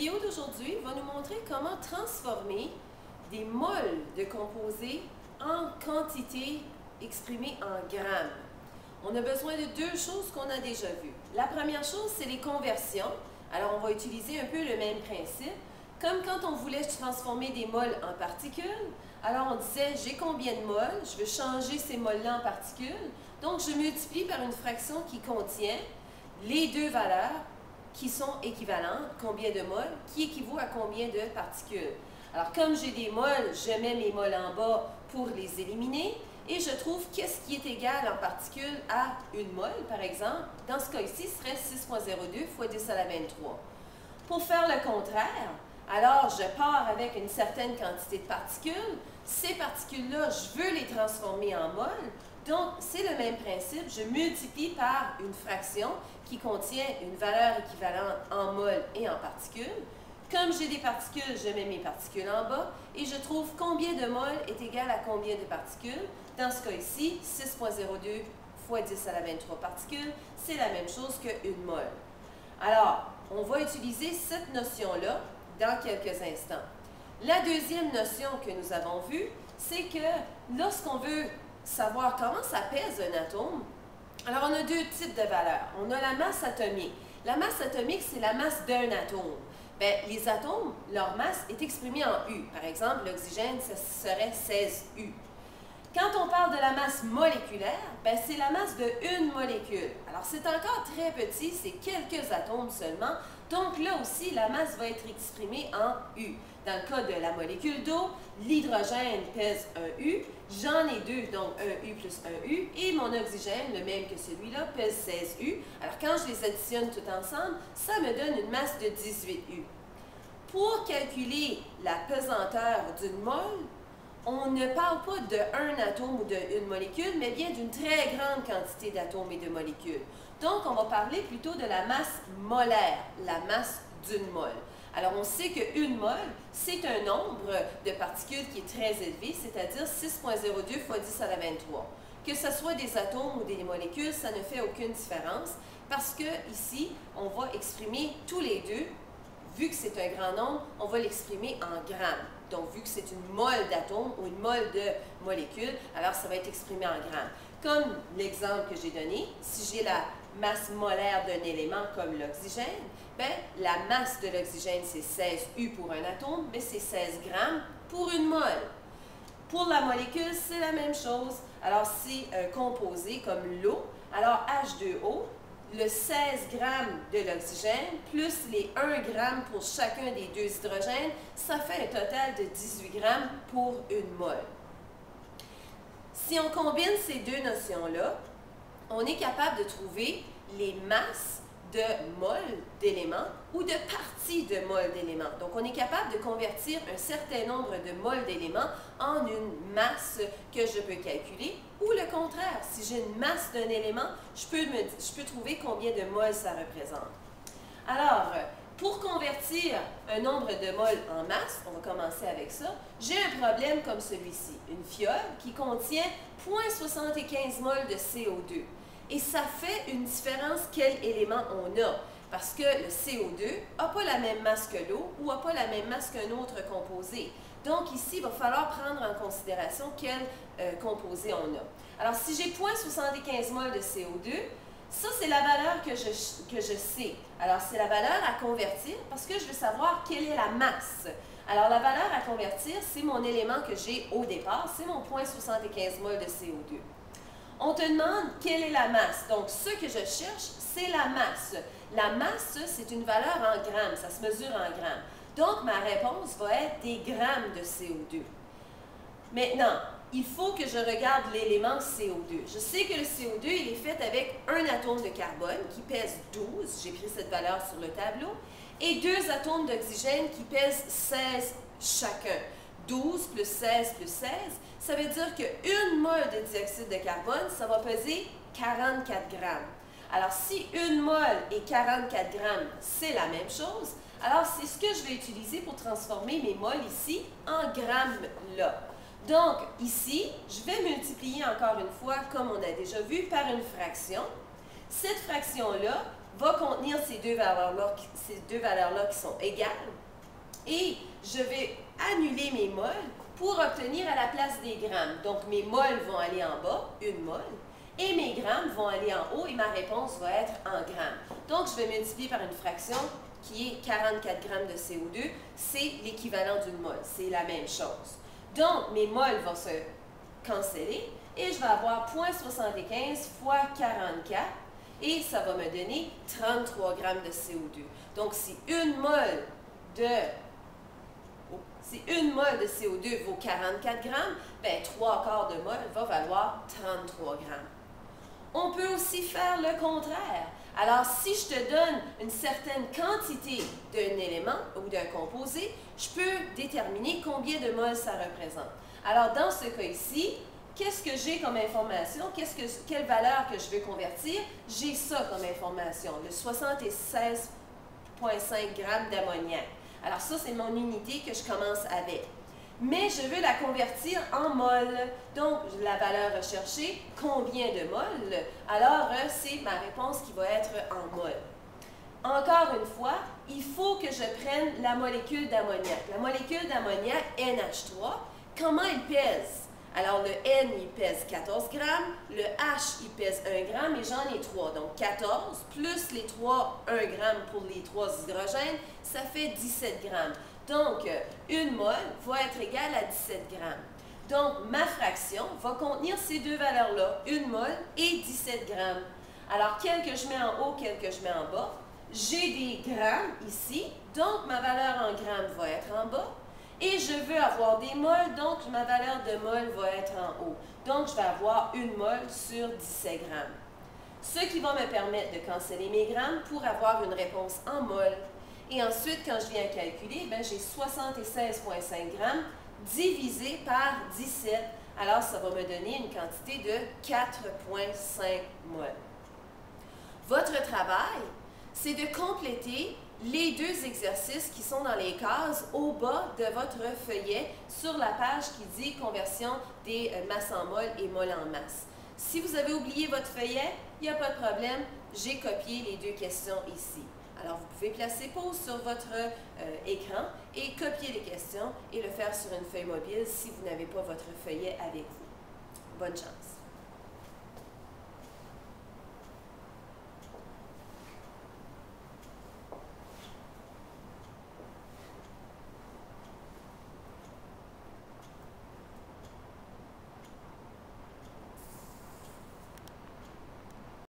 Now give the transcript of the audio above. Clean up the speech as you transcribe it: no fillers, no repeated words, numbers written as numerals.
vidéo d'aujourd'hui va nous montrer comment transformer des moles de composés en quantité exprimée en grammes. On a besoin de deux choses qu'on a déjà vues. La première chose, c'est les conversions. Alors, on va utiliser un peu le même principe. Comme quand on voulait transformer des moles en particules, alors on disait, j'ai combien de moles, je veux changer ces moles-là en particules, donc je multiplie par une fraction qui contient les deux valeurs qui sont équivalentes, combien de moles, qui équivaut à combien de particules. Alors, comme j'ai des moles, je mets mes moles en bas pour les éliminer, et je trouve qu'est-ce qui est égal en particules à une mole, par exemple. Dans ce cas-ci, ce serait 6,02 fois 10 à la 23. Pour faire le contraire, alors je pars avec une certaine quantité de particules. Ces particules-là, je veux les transformer en moles. Donc, c'est le même principe. Je multiplie par une fraction qui contient une valeur équivalente en moles et en particules. Comme j'ai des particules, je mets mes particules en bas et je trouve combien de moles est égal à combien de particules. Dans ce cas ici, 6,02 fois 10 à la 23 particules, c'est la même chose qu'une mole. Alors, on va utiliser cette notion-là dans quelques instants. La deuxième notion que nous avons vue, c'est que lorsqu'on veut savoir comment ça pèse un atome, alors on a deux types de valeurs. On a la masse atomique. La masse atomique, c'est la masse d'un atome. Bien, les atomes, leur masse est exprimée en U. Par exemple, l'oxygène, ça serait 16 U. Quand on parle de la masse moléculaire, ben c'est la masse d'une molécule. Alors, c'est encore très petit, c'est quelques atomes seulement. Donc, là aussi, la masse va être exprimée en U. Dans le cas de la molécule d'eau, l'hydrogène pèse 1 U, j'en ai deux, donc 1 U plus 1 U, et mon oxygène, le même que celui-là, pèse 16 U. Alors, quand je les additionne tout ensemble, ça me donne une masse de 18 U. Pour calculer la pesanteur d'une mole, on ne parle pas d'un atome ou d'une molécule, mais bien d'une très grande quantité d'atomes et de molécules. Donc, on va parler plutôt de la masse molaire, la masse d'une mole. Alors, on sait qu'une mole, c'est un nombre de particules qui est très élevé, c'est-à-dire 6,02 fois 10 à la 23. Que ce soit des atomes ou des molécules, ça ne fait aucune différence parce que ici, on va exprimer tous les deux. Vu que c'est un grand nombre, on va l'exprimer en grammes. Donc, vu que c'est une mole d'atomes ou une mole de molécules, alors ça va être exprimé en grammes. Comme l'exemple que j'ai donné, si j'ai la masse molaire d'un élément comme l'oxygène, bien, la masse de l'oxygène, c'est 16 U pour un atome, mais c'est 16 grammes pour une mole. Pour la molécule, c'est la même chose. Alors, c'est un composé comme l'eau. Alors, H2O, le 16 grammes de l'oxygène plus les 1 gramme pour chacun des deux hydrogènes, ça fait un total de 18 grammes pour une mole. Si on combine ces deux notions-là, on est capable de trouver les masses de moles d'éléments ou de parties de moles d'éléments. Donc, on est capable de convertir un certain nombre de moles d'éléments en une masse que je peux calculer, ou le contraire, si j'ai une masse d'un élément, je peux trouver combien de moles ça représente. Alors, pour convertir un nombre de moles en masse, on va commencer avec ça, j'ai un problème comme celui-ci, une fiole qui contient 0,75 moles de CO2. Et ça fait une différence quel élément on a, parce que le CO2 n'a pas la même masse que l'eau ou n'a pas la même masse qu'un autre composé. Donc ici, il va falloir prendre en considération quel composé on a. Alors si j'ai 0,75 mol de CO2, ça c'est la valeur que je sais. Alors c'est la valeur à convertir parce que je veux savoir quelle est la masse. Alors la valeur à convertir, c'est mon élément que j'ai au départ, c'est mon 0,75 mol de CO2. On te demande quelle est la masse. Donc, ce que je cherche, c'est la masse. La masse, c'est une valeur en grammes. Ça se mesure en grammes. Donc, ma réponse va être des grammes de CO2. Maintenant, il faut que je regarde l'élément CO2. Je sais que le CO2, il est fait avec un atome de carbone qui pèse 12. J'ai pris cette valeur sur le tableau. Et deux atomes d'oxygène qui pèsent 16 chacun. 12 plus 16 plus 16, ça veut dire qu'une mole de dioxyde de carbone, ça va peser 44 grammes. Alors, si une mole et 44 grammes, c'est la même chose, alors c'est ce que je vais utiliser pour transformer mes moles ici en grammes là. Donc, ici, je vais multiplier encore une fois, comme on a déjà vu, par une fraction. Cette fraction-là, va contenir ces deux valeurs-là qui sont égales. Et je vais annuler mes moles pour obtenir à la place des grammes. Donc, mes moles vont aller en bas, une mole, et mes grammes vont aller en haut et ma réponse va être en grammes. Donc, je vais multiplier par une fraction qui est 44 grammes de CO2. C'est l'équivalent d'une mole. C'est la même chose. Donc, mes moles vont se canceller et je vais avoir 0,75 fois 44 et ça va me donner 33 grammes de CO2. Donc, si une mole de CO2 vaut 44 grammes, bien 3/4 de mol va valoir 33 grammes. On peut aussi faire le contraire. Alors, si je te donne une certaine quantité d'un élément ou d'un composé, je peux déterminer combien de moles ça représente. Alors, dans ce cas ici, qu'est-ce que j'ai comme information? Quelle valeur que je veux convertir? J'ai ça comme information, le 76,5 grammes d'ammoniac. Alors ça, c'est mon unité que je commence avec. Mais je veux la convertir en mol. Donc, la valeur recherchée, combien de moles? Alors, c'est ma réponse qui va être en mol. Encore une fois, il faut que je prenne la molécule d'ammoniac. La molécule d'ammoniac, NH3, comment elle pèse? Alors, le N, il pèse 14 grammes, le H, il pèse 1 gramme et j'en ai 3. Donc, 14 plus les 3, 1 gramme pour les 3 hydrogènes, ça fait 17 grammes. Donc, une mole va être égale à 17 grammes. Donc, ma fraction va contenir ces deux valeurs-là, une mole et 17 grammes. Alors, quel que je mets en haut, quel que je mets en bas, j'ai des grammes ici, donc ma valeur en grammes va être en bas. Et je veux avoir des moles, donc ma valeur de mol va être en haut. Donc, je vais avoir une mole sur 17 grammes. Ce qui va me permettre de canceller mes grammes pour avoir une réponse en mol. Et ensuite, quand je viens calculer, j'ai 76,5 grammes divisé par 17. Alors, ça va me donner une quantité de 4,5 moles. Votre travail, c'est de compléter les deux exercices qui sont dans les cases au bas de votre feuillet sur la page qui dit conversion des masses en mol et mol en masse. Si vous avez oublié votre feuillet, il n'y a pas de problème, j'ai copié les deux questions ici. Alors, vous pouvez placer pause sur votre écran et copier les questions et le faire sur une feuille mobile si vous n'avez pas votre feuillet avec vous. Bonne chance!